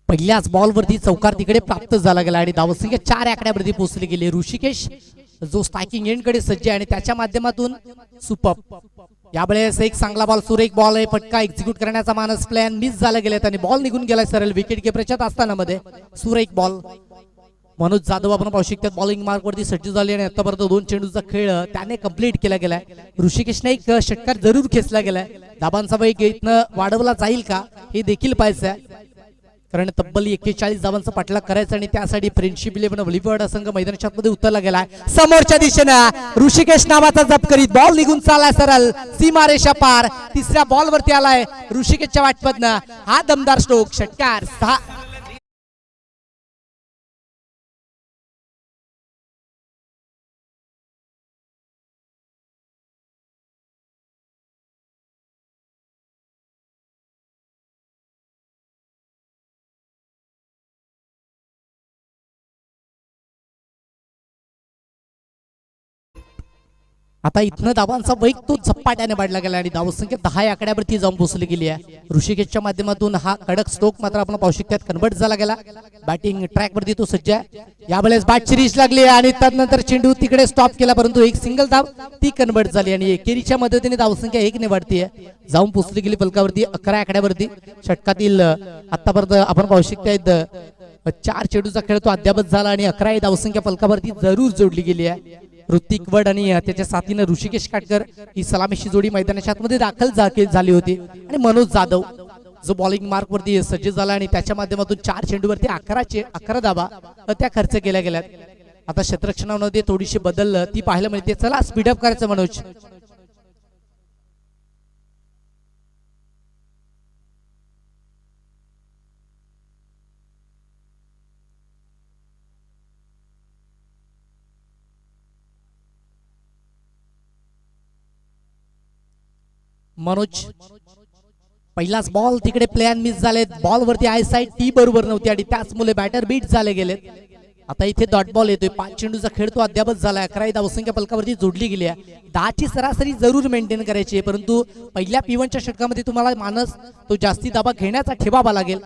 पहिल्याच बॉलवरती चौकार तिकडे प्राप्त झाला गेला आणि धावसंख्या 4 आकड्यावरती पोहोचली गेली. ऋषिकेश जो स्ट्रायकिंग एंड कडे सज्ज आहे आणि त्याच्या माध्यमातून सुपर. यावेळेस एक चांगला बॉल सुरेख बॉल आहे. फटका एक्झिक्यूट करण्याचा मानस प्लॅन मिस झाला गेला आणि बॉल निघून गेलाय सरळ विकेट किपरच्या असताना मध्ये. सुरेख बॉल मनोज जाधव आपण पाहू शकतात बॉलिंग मार्क वरती सज्ज झाले आणि आतापर्यंत 2 चेंडूचा खेळ त्याने कंप्लीट केला गेलाय. ऋषिकेशने एक षटकार जरूर खेचला गेलाय. धाबांचा वेग इथनं वाढवला जाईल का हे देखील पाहायचं कारण तब्बल 41 धावांचा पाठलाग करायचा आणि त्यासाठी फ्रेंडशिप 11 वलीपाडा संघ मैदानाच्या मध्ये उतरला गेलाय. समोरच्या दिशेनं ऋषिकेश नावाचा जप करीत बॉल निघून चाललाय सरळ सीमारेषा पार. तिसऱ्या बॉल वरती आलाय ऋषिकेशच्या वाटपतनं हा दमदार स्ट्रोक षटकार 6. आता इथनं धावांचा वेग तो झपाट्याने वाढला गेला आणि धावसंख्या 10 आकड्यावरती जाऊन पोहोचली गेली आहे. ऋषिकेशच्या माध्यमातून हा कडक स्ट्रोक मात्र आपण पाहू शकतो कन्वर्ट झाला गेला. बॅटिंग ट्रॅक वरती तो सज्ज आहे. यावेळेस बॅटची रीच लागली आणि त्यानंतर चेंडू तिकडे स्टॉप केला, परंतु एक सिंगल धाव ती कन्वर्ट झाली आणि एकेरीच्या मदतीने धावसंख्या 1 ने वाढतीये, जाऊन पोहोचली गेली फलकावरती 11 आकड्यावरती. षटकातील आतापर्यंत आपण पाहू शकतो 4 चेंडूचा खेळ तो अद्यापच झाला आणि 11 धावसंख्या फलकावरती जरूर जोडली गेली आहे. ऋतिक वड आणि त्याच्या साथीनं ऋषिकेश काटकर ही सलामीची जोडी मैदानाच्या आतमध्ये दाखल झाली होती आणि मनोज जाधव जो बॉलिंग मार्क वरती सज्ज झाला आणि त्याच्या माध्यमातून 4 चेंडूवरती 11 धावा त्या खर्च केल्या गेल्यात. आता क्षेत्ररक्षणामध्ये थोडीशी बदल ती पाहायला मिळते. चला स्पीडअप करायचं मनोज. मनोज पहिलाच बॉल तिकडे प्लॅन मिस झाले. बॉल वरती आय साइड टी बरोबर नव्हती आणि त्याचमुळे बॅटर बीट झाले गेलेत. आता इथे डॉट बॉल येतोय. 5 चेंडूचा खेळ तो अद्यापच झाला. 11 धावसंख्या फलकावरती जोडली गेली आहे. 10ची सरासरी जरूर मेंटेन करायची आहे, परंतु पहिल्या P1च्या षटकामध्ये तुम्हाला मानस तो जास्ती धावा घेण्याचा ठेवावा लागेल.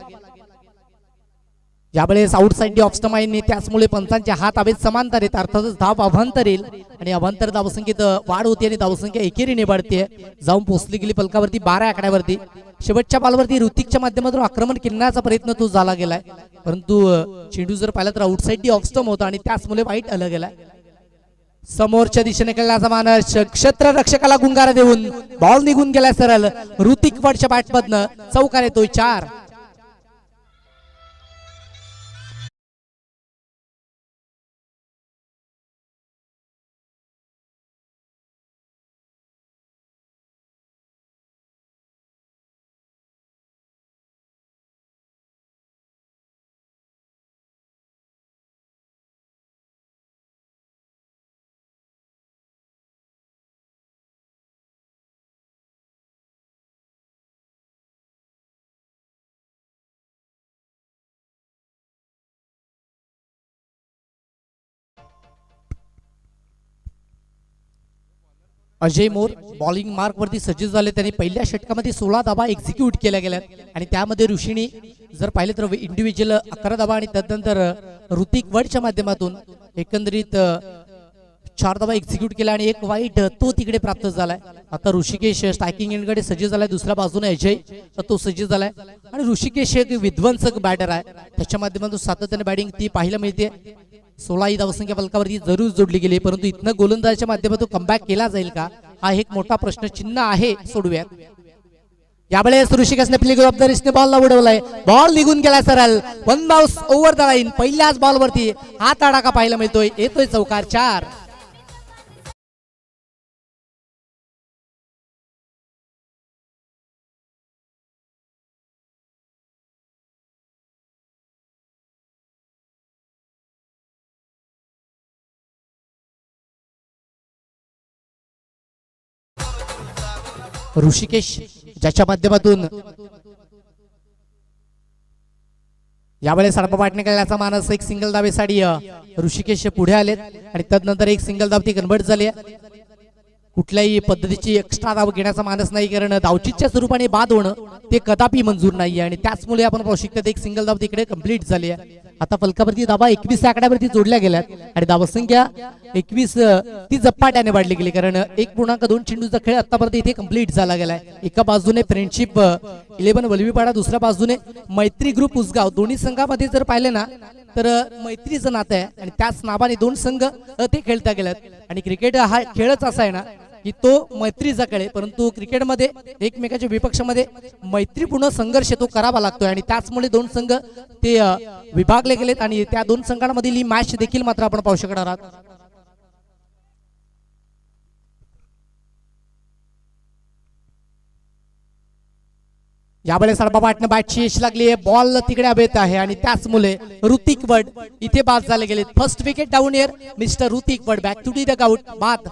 यावेळेस आउटसाइड ऑफ स्टंप आहे, त्याचमुळे पंचांचे हात हवेत समांतर आहेत, अर्थातच धाव अभांतर येईल आणि अभांतर धावसंख्येत वाढ होती आणि धावसंख्या एकेरीने वाढते, जाऊन पोहोचली गेली फलकावरती 12 आकड्यावरती. शेवटच्या बॉलवरती ऋतिकच्या माध्यमातून आक्रमण करण्याचा प्रयत्न तो झाला गेलाय, परंतु चेंडू जर पाहिला तर आउटसाइड ऑफ स्टंप होता आणि त्याचमुळे वाईट आला गेलाय. समोरच्या दिशेने खेळण्याचा मानस क्षेत्ररक्षकाला गुंगारा देऊन बॉल निघून गेला सरळ. ऋतिक वडच्या बॅटमधनं चौकार येतोय 4. अजय मोर बॉलिंग मार्क वरती सज्ज झाले. त्यांनी पहिल्या षटकामध्ये 16 धावा एक्झिक्यूट केल्या गेल्या आणि त्यामध्ये ऋषीने जर पाहिले तर इंडिव्हिज्युअल 11 धावा आणि त्यानंतर ऋतिक वडच्या माध्यमातून एकंदरीत 4 धावा एक्झिक्यूट केल्या आणि एक वाईट तो तिकडे प्राप्त झालाय. आता ऋषिकेश स्ट्रायकिंग एंडकडे सज्ज झालाय, दुसऱ्या बाजूने अजय तो सज्ज झालाय आणि ऋषिकेश एक विध्वंसक बॅटर आहे, त्याच्या माध्यमातून सातत्याने बॅटिंग ती पाहायला मिळते. 16 ही धावसंख्या फलकावरती जरूर जोडली गेली, परंतु इथनं गोलंदाजाच्या माध्यमातून कमबॅक केला जाईल का हा एक मोठा प्रश्न चिन्ह आहे. सोडूयात. यावेळेस ऋषिकेशने प्ले ऑफ द रिस्टने बॉलला उडवलाय, बॉल निघून गेला सरळ. 1 बाउन्स ओव्हर द लाईन. पहिल्याच बॉल वरती हा तडाखा पाहायला मिळतोय, येतोय चौकार 4. ऋषिकेश ज्याच्या माध्यमातून यावेळेस सडपा पाटणे केल्याचा मानस एक सिंगल धावेसाठी ऋषिकेश पुढे आलेत आणि त्यानंतर एक सिंगल धाव ती कन्वर्ट झाली आहे. कुठल्याही पद्धतीची एक्स्ट्रा धाव घेण्याचा मानस नाही, कारण धावचीच्या स्वरूपाने बाद होणं ते कदापि मंजूर नाहीये आणि त्याचमुळे आपण पाहू शकतो एक सिंगल धाव तिकडे कंप्लीट झाली आहे. आता फलकावरती धावा 21 आकड्यावरती जोडल्या गेल्यात आणि धावसंख्या 21 ती झपाट्याने वाढली गेली, कारण 1.2 चेंडूचा खेळ आतापर्यंत इथे कंप्लीट झाला गेलाय. एका बाजूने फ्रेंडशिप 11 वलवीपाडा, दुसऱ्या बाजूने मैत्री ग्रुप उसगाव. दोन्ही संघामध्ये जर पाहिले ना तर मैत्रीचं नातं आहे आणि त्याच नावाने 2 संघ ते खेळता गेल्यात आणि क्रिकेट हा खेळच असा आहे ना की तो मैत्रीचा खेळ आहे, परंतु क्रिकेटमध्ये एकमेकाच्या विपक्षामध्ये मैत्रीपूर्ण संघर्ष तो करावा लागतोय आणि त्याचमुळे 2 संघ ते विभागले गेलेत आणि त्या 2 संघांमधील ही मॅच देखील मात्र आपण पाहू शकणार आहात. यावेळेस सडपा पाटणे बॅटची यश लागली आहे, बॉल तिकडे हवेत आहे आणि त्याचमुळे ऋतिक वड इथे बाद झाले गेले. First wicket down here mister Hrithik वड, बॅक टू द डगआउट, बाद.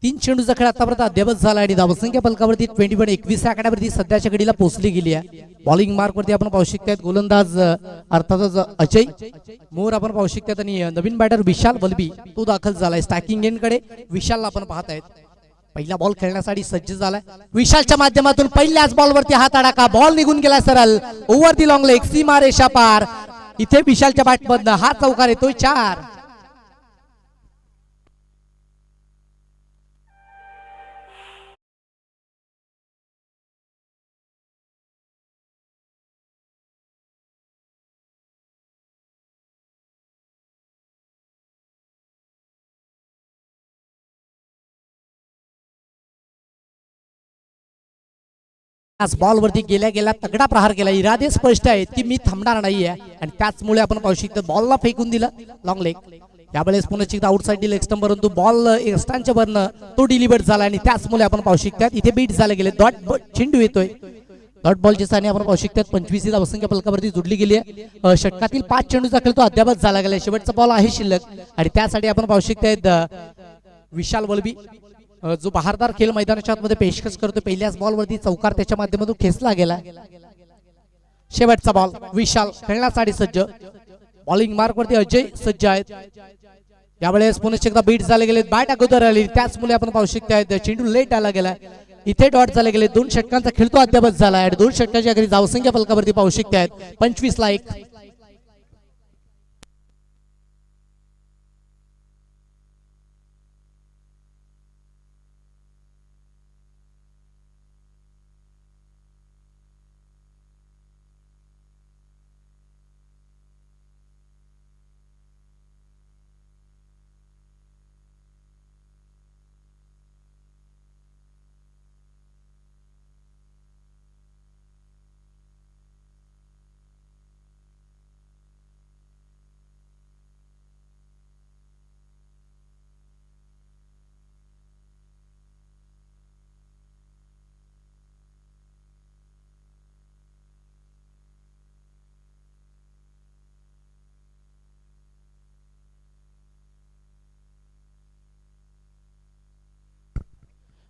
तीन चेंडूचा खेळ आतापर्यंत अद्यावत झाला आणि धावसंख्या फलकावरती 21 आकड्यावरती सध्याच्या घडीला पोहोचली गेली आहे. बॉलिंग मार्क वरती आपण पाहू शकतात गोलंदाज अर्थातच अजय मोर आपण पाहू शकतात आणि नवीन बॅटर विशाल वलबी तो दाखल झालाय. स्टॅकिंग एंड कडे विशालला आपण पाहतायत. पहिला बॉल खेळण्यासाठी सज्ज झालाय विशालच्या माध्यमातून पहिल्याच बॉलवरती हात अडका. बॉल निघून गेला सरळ ओव्हर दी लॉंग लेग सीमा रेषा पार. इथे विशालच्या बॅटमधनं हा चौकार येतोय 4. बॉलवरती गेल्या गेल्या तगडा प्रहार केला. इरादे स्पष्ट आहेत की मी थांबणार नाहीये आणि त्याचमुळे आपण पाहू शकतो बॉलला फेकून दिलं लॉंग लेग. यावेळेस पुन्हा एकदा आउटसाइड लेग स्टंप परंतु बॉल एक्स्ट्रांच्या वरनं तो डिलिव्हर झाला आणि त्याचमुळे आपण पाहू शकतात इथे बीट झाले गेले. डॉट चेंडू येतोय डॉट बॉलच्या स्थानी आपण पाहू शकतात 25 धावसंख्या फलकावरती जोडली गेली आहे. षटकातील 5 चेंडूचा खेळ तो अद्यापच झाला गेला. शेवटचा बॉल आहे शिल्लक आणि त्यासाठी आपण पाहू शकतात विशाल वलबी जो बहारदार खेळ मैदानाच्या आतमध्ये पेशकश करतो. पहिल्याच बॉलवरती चौकार त्याच्या माध्यमातून खेचला गेला. शेवटचा बॉल विशाल खेळण्यासाठी सज्ज. बॉलिंग मार्क वरती अजय सज्ज आहेत. यावेळेस पुन्हा एकदा बीट झाले गेले. बॅट अगोदर आली त्याचमुळे आपण पाहू शकतो चेंडू लेट आला गेला. इथे डॉट झाले गेले. 2 षटकांचा खेळ तो अद्यापच झाला आहे. 2 षटकाच्या घरी धावसंख्या फलकावरती पाहू शकतात 25 ला 1.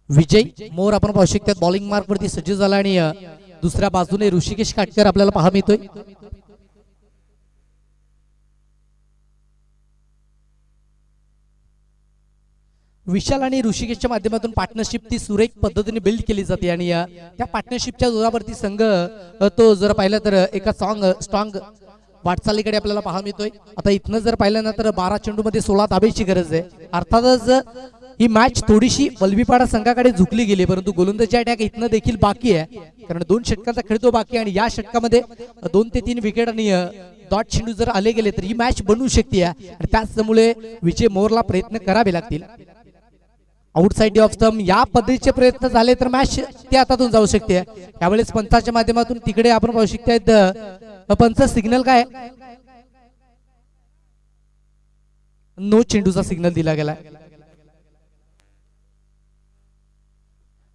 विजय मोर आपण पाहू शकतात बॉलिंग मार्क वरती सज्ज झाला आणि दुसऱ्या बाजूने ऋषिकेश काटकर आपल्याला पाहायला मिळतोय. विशाल आणि ऋषिकेशच्या माध्यमातून पार्टनरशिप ती सुरेख पद्धतीने बिल्ड केली जाते आणि त्या पार्टनरशिपच्या जोरावरती संघ तो जर पाहिलं तर एका स्ट्रॉंग वाटचालीकडे आपल्याला पाहायला मिळतोय. आता इथनं जर पाहिलं ना तर 12 चेंडू मध्ये 16 धाब्याची गरज आहे. अर्थातच ही मॅच थोडीशी वलभीपाडा संघाकडे झुकली गेली परंतु गोलंदाजी अटॅक इथनं देखील बाकी आहे कारण 2 षटकांचा खेळ तो बाकी आणि या षटकामध्ये 2 ते 3 विकेट आणि डॉट चेंडू जर आले गेले तर ही मॅच बनवू शकते आणि त्याचमुळे विजय मोरला प्रयत्न करावे लागतील. आउटसाइड ऑफ स्टंप या पद्धतीचे प्रयत्न झाले तर मॅच ते हातातून जाऊ शकते. यावेळेस पंचाच्या माध्यमातून तिकडे आपण पाहू शकता पंच सिग्नल काय नो चेंडूचा सिग्नल दिला गेला.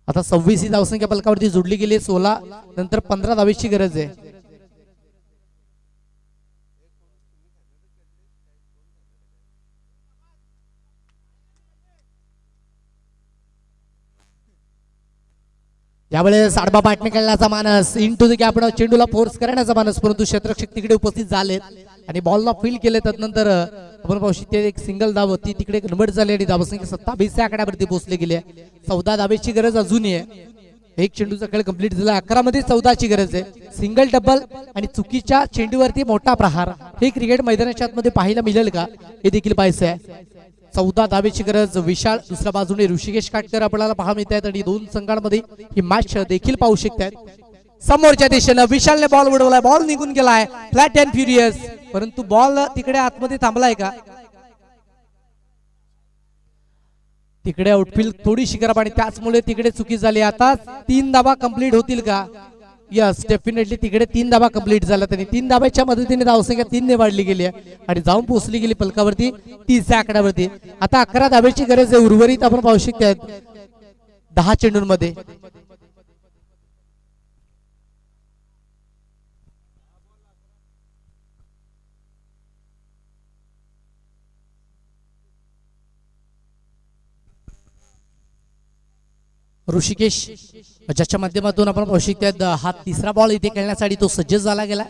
आता 26 ही धावसंख्या फलकावरती जोडली गेली. 16 नंतर 15 धावेची गरज आहे. यावेळेस आडबा पाटणे खेळण्याचा मानस इंटू द गॅप चेंडूला फोर्स करण्याचा मानस परंतु क्षेत्ररक्षक तिकडे उपस्थित झालेत आणि बॉलला फील्ड केले. त्यानंतर आपण पाहू शकतो एक सिंगल धाव ती तिकडे कन्वर्ट झाली आणि धावसंख्या 27 आकड्यावरती पोहोचले गेले. 14 धावेची गरज अजूनही आहे. एक चेंडूचा खेळ कंप्लीट झाला. 11 मध्ये 14ची गरज आहे. सिंगल डबल आणि चुकीच्या चेंडूवरती मोठा प्रहार हे क्रिकेट मैदानाच्या आतमध्ये पाहायला मिळेल का हे देखील पाहायचं आहे. 14 धावेची गरज. विशाल दुसऱ्या बाजूने ऋषिकेश काटकर आपल्याला पाहायला मिळतात आणि 2 संघांमध्ये ही मॅच देखील पाहू शकतात. समोरच्या दिशेनं विशालने बॉल उडवलाय. बॉल निघून गेलाय फ्लॅट अँड फ्युरियस परंतु बॉल तिकडे आतमध्ये थांबलाय का तिकडे आउटफील्ड थोडीशी खराब आणि त्याचमुळे तिकडे चुकी झाली. आता 3 धावा कंप्लीट होतील का यस डेफिनेटली तिकडे 3 धावा कंप्लीट झाल्या त्यांनी 3 धाब्याच्या मदतीने धावसंख्या 3 ने वाढली गेली आणि जाऊन पोहोचली गेली फलकावरती 30 आकड्यावरती. आता 11 धाब्याची गरज आहे. उर्वरित आपण पाहू शकतो 10 चेंडूंमध्ये ऋषिकेश ज्याच्या माध्यमातून आपण पाहू शकतो हा तिसरा बॉल इथे खेळण्यासाठी तो सज्ज झाला गेला.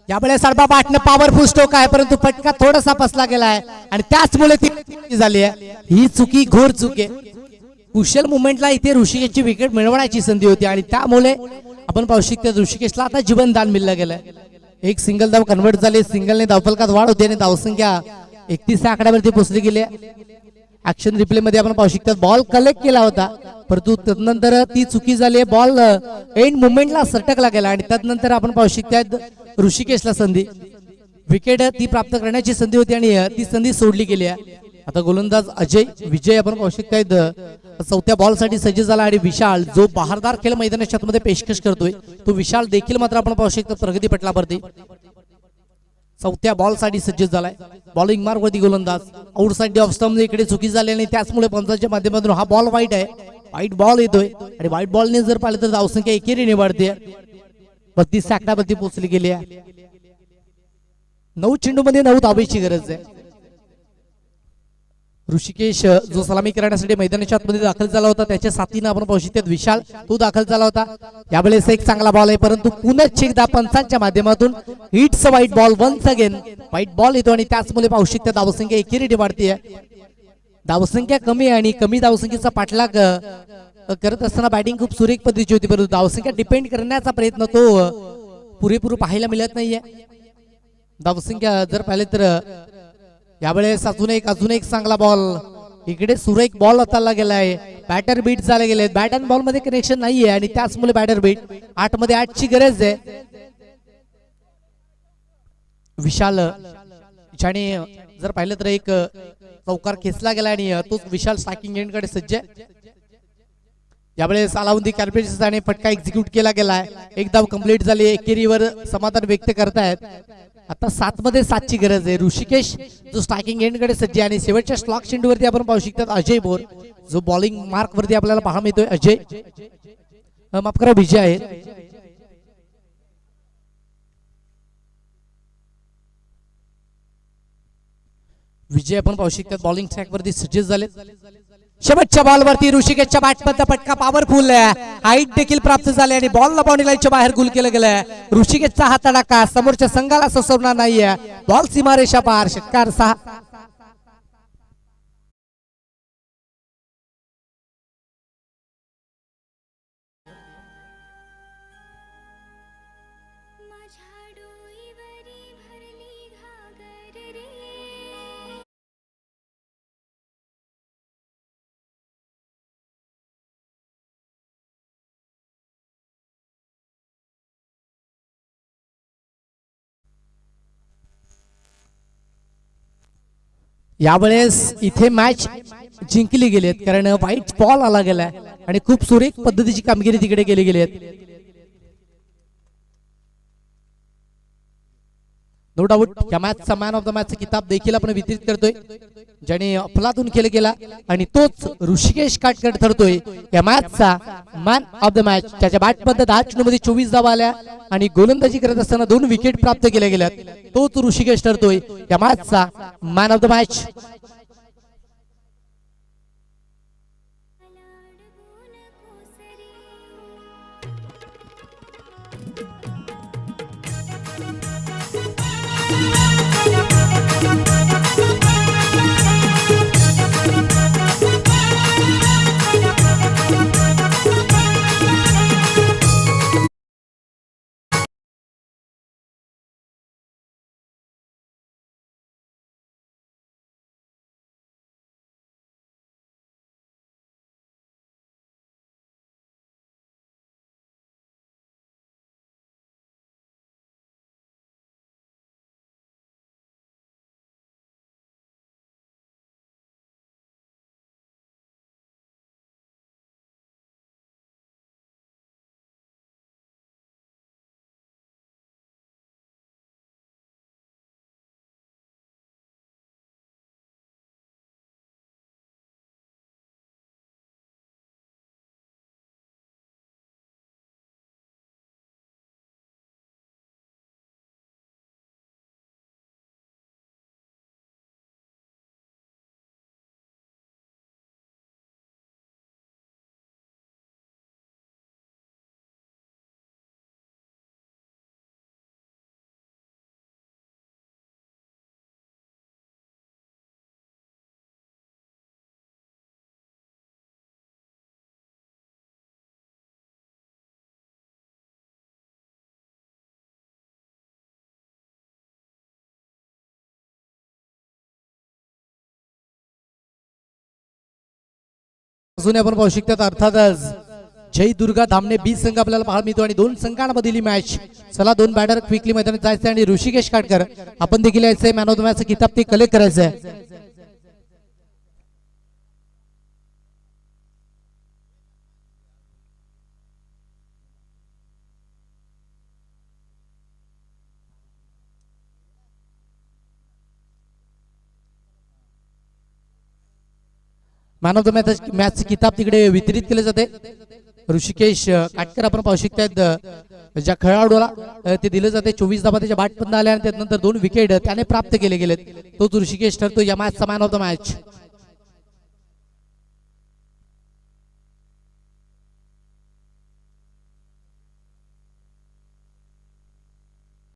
यावेळेस साडबा बाटणं पॉवरफुल स्ट्रोक आहे, परंतु फटका थोडासा फसला गेला आहे आणि त्याचमुळे ती झाली आहे. ही चुकी घोर चूक आहे. कुशल मुवमेंटला इथे ऋषिकेशची विकेट मिळवण्याची संधी होती आणि त्यामुळे आपण पाहू शकतो ऋषिकेशला आता जीवनदान मिळलं गेलंय. एक सिंगल धाव कन्वर्ट झाले, सिंगलने धावफलकात वाढ होते आणि धावसंख्या 31 आकड्यावरती पोहोचली गेली. ऍक्शन रिप्ले मध्ये आपण पाहू शकतो बॉल कलेक्ट केला होता, परंतु तदनंतर ती चुकी झाली. बॉल एंड मुवमेंटला सटकला गेला आणि त्यानंतर आपण पाहू शकतो ऋषिकेशला संधी विकेट ती प्राप्त करण्याची संधी होती आणि ती संधी सोडली गेली आहे. आता गोलंदाज अजय विजय आपण पाहू शकतो चौथ्या बॉल साठी सज्ज झाला आणि विशाल जो बहारदार खेळ मैदानाच्या आतमध्ये पेशकश करतोय तो विशाल देखील मात्र आपण पाहू शकतो प्रगती पटलावरती चौथ्या बॉल साठी सज्ज झालाय. बॉलिंग मार्क वरती गोलंदाज आउटसाइड ऑफ स्टंप इकडे चुकी झाली आणि त्याचमुळे पंचाच्या माध्यमातून हा बॉल वाईट आहे. वाईट बॉल येतोय आणि वाईट बॉलने जर पाहिलं तर धावसंख्या एकेरीने वाढते. 32 आकड्यावरती पोहोचली गेली आहे. 9 चेंडूमध्ये 9 धावेची गरज आहे. ऋषिकेश जो सलामी करण्यासाठी मैदानाच्या आतमध्ये दाखल झाला होता त्याच्या साथीने आपण पाहू शकतो विशाल तो दाखल झाला होता. यावेळेस एक चांगला बॉल आहे, परंतु पुन्हा एकदा पंचांच्या माध्यमातून hits white ball once again white ball येतो आणि त्याचमुळे पाहू शकतो धावसंख्या एकेरीने वाढते. धावसंख्या कमी आहे आणि कमी धावसंख्येचा पाठलाग करत असताना बॅटिंग खूप सुरेख पद्धतीची होती, परंतु धावसंख्या डिपेंड करण्याचा प्रयत्न तो पुरेपूर पाहायला मिळत नाहीये. धावसंख्या जर पाहिले तर यावेळेस अजून एक चांगला बॉल इकडे सुरेख बॉल हाताला गेलाय. बॅटर बीट झाले गेले, बॅट अँड बॉल मध्ये कनेक्शन नाहीये आणि त्याचमुळे बॅटर बीट 8 मध्ये 8 ची गरज आहे. विशाल ज्याने जर पाहिलं तर एक चौकार खेचला गेला आणि तोच विशाल स्ट्रायकिंग एंड कडे सज्ज आहे. यावेळेस अलाउद्दी कॅल्पेशने फटका एक्झिक्यूट केला गेलाय. एक धाव कंप्लीट झाली, एकेरीवर समाधान व्यक्त करतायत. आता 7 मध्ये 7 ची गरज आहे. ऋषिकेश जो स्ट्रायकिंग एंड कडे सज्ज आणि शेवटच्या स्लॉक चेंडूवरती आपण पाहू शकतो अजय बोर जो बॉलिंग मार्क वरती आपल्याला पाहायला मिळतोय. अजय माफ करा विजय आहे. विजय आपण पाहू शकतो बॉलिंग ट्रॅक वरती सज्ज झाले. शेवटच्या बॉल वरती ऋषिकेशच्या बॅटमधला फटका पॉवरफुल आहे, हाईट देखील प्राप्त झाले आणि बॉलला बाउंड्री लाईनच्या बाहेर गुल केलं गेलंय. ऋषिकेशचा हा तडाखा समोरच्या संघाला सोसवणार नाहीये. बॉल सीमारेषा पार, षटकार 6. यावेळेस इथे मॅच जिंकली गेलेत कारण व्हाईट बॉल आला गेलाय आणि खूप सुरेख पद्धतीची कामगिरी तिकडे केली गेली आहे. नो डाऊट या मॅचचा मॅन ऑफ द मॅचचा किताब देखील आपण वितरित करतोय ज्याने अफलातून खेळ केला आणि तोच ऋषिकेश काटकर ठरतोय या मॅचचा मॅन ऑफ द मॅच. त्याच्या बॅटमध्ये 10 चेंडूमध्ये 24 धावा आल्या आणि गोलंदाजी करत असताना 2 विकेट प्राप्त केल्या गेल्यात. तोच ऋषिकेश ठरतोय या मॅचचा मॅन ऑफ द मॅच. अजून आपण पाहू शकतात अर्थातच जय दुर्गा धामणे बी संघ आपल्याला पाहायला मिळतो आणि दोन संघांमधील मॅच. चला दोन बॅटर क्विकली मैदानात जायचे आणि ऋषिकेश काटकर आपण देखील यायचंय मॅन ऑफ द मॅच किताब ते कलेक्ट करायचंय. मॅन ऑफ द मॅच किताब तिकडे वितरित केले जाते. ऋषिकेश काटकर आपण पाहू शकतात ज्या खेळाडूला ते दिले जाते 24 धावा त्याच्या बॅटमधून आल्या आणि त्यानंतर 2 विकेट त्याने प्राप्त केले गेलेत. तोच ऋषिकेश ठरतो या मॅचचा मॅन ऑफ द मॅच.